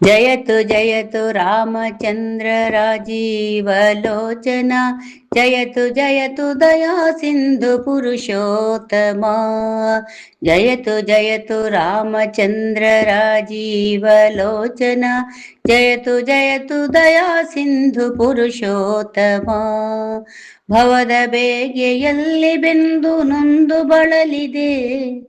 जयतु जयतु रामचन्द्र राजीवलोचना, जयतु जयतु दया सिन्धु पुरुषोत्तमा। जयतु जयतु रामचन्द्र राजीवलोचना, जयतु जयतु दया सिन्धु पुरुषोत्तमा। ಭವದ ಬೇಗೆಯಲ್ಲಿ ಬೆಂದು ನೊಂದು ಬಳಲಿದೆ,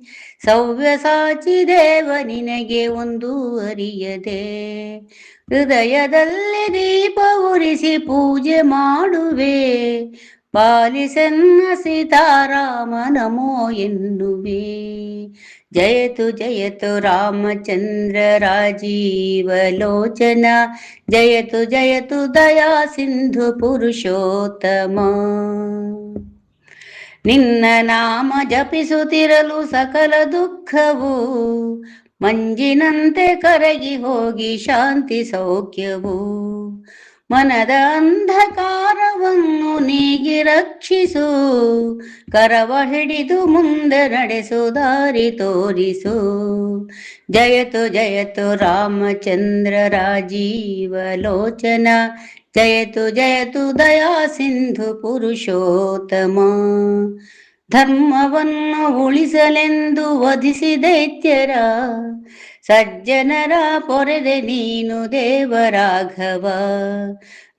ಸವ್ಯಸಾಚಿ ದೇವ ನಿನಗೆ ಒಂದು ಅರಿಯದೆ. ಹೃದಯದಲ್ಲಿ ದೀಪ ಉರಿಸಿ ಪೂಜೆ ಮಾಡುವೆ, ಪಾಲಿಸನ್ನ ಸೀತಾರಾಮ ನಮೋ ಎನ್ನುವೆ. ಜಯತು ಜಯತು ರಾಮಚಂದ್ರ ರಾಜೀವಲೋಚನ, ಜಯತು ಜಯತು ದಯಾ ಸಿಂಧು ಪುರುಷೋತ್ತಮ. ನಿನ್ನ ನಾಮ ಜಪಿಸುತ್ತಿರಲು ಸಕಲ ದುಃಖವು ಮಂಜಿನಂತೆ ಕರಗಿ ಹೋಗಿ ಶಾಂತಿ ಸೌಖ್ಯವು. ಮನದ ಅಂಧಕಾರವನ್ನು ನೀಗಿ ರಕ್ಷಿಸು, ಕರವ ಹಿಡಿದು ಮುಂದೆ ನಡೆಸು ದಾರಿ ತೋರಿಸು. ಜಯತು ಜಯತು ರಾಮಚಂದ್ರ ರಾಜೀವಲೋಚನ, ಜಯತು ಜಯತು ದಯಾ ಸಿಂಧು ಪುರುಷೋತ್ತಮ. ಧರ್ಮವನ್ನು ಉಳಿಸಲೆಂದು ವಧಿಸಿ ದೈತ್ಯರ, ಸಜ್ಜನರ ಪೊರೆದೆ ನೀನು ದೇವರಾಘವ.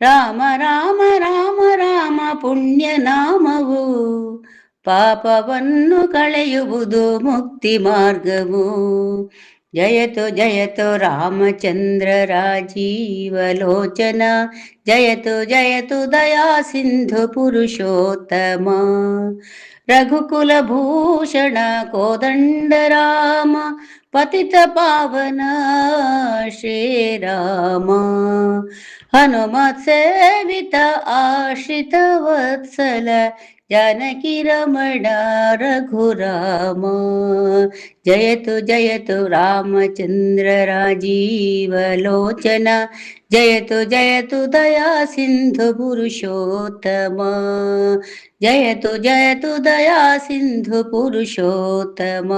ರಾಮ ರಾಮ ರಾಮ ರಾಮ ಪುಣ್ಯ ನಾಮವು, ಪಾಪವನ್ನು ಕಳೆಯುವುದು ಮುಕ್ತಿ ಮಾರ್ಗವು. ಜಯತು ಜಯತು ರಾಮಚಂದ್ರ ರಾಜೀವಲೋಚನ, ಜಯತು ಜಯತು ದಯಾ ಸಿಂಧು ಪುರುಷೋತ್ತಮ. ರಘುಕುಲ ಭೂಷಣ ಕೋದಂಡ ರಾಮ, ಪತಿತ ಪಾವನ ಶ್ರೀರಾಮ. ಹನುಮತ್ ಸೇವಿತ ಆಶ್ರಿತ ವತ್ಸಲ, जानकी रमण रघुराम. जयतु जयतु रामचंद्र राजीवलोचना, जयतु जयतु दया सिंधु पुरुषोत्तम. जयतु जयतु दया सिंधु पुरुषोत्तम.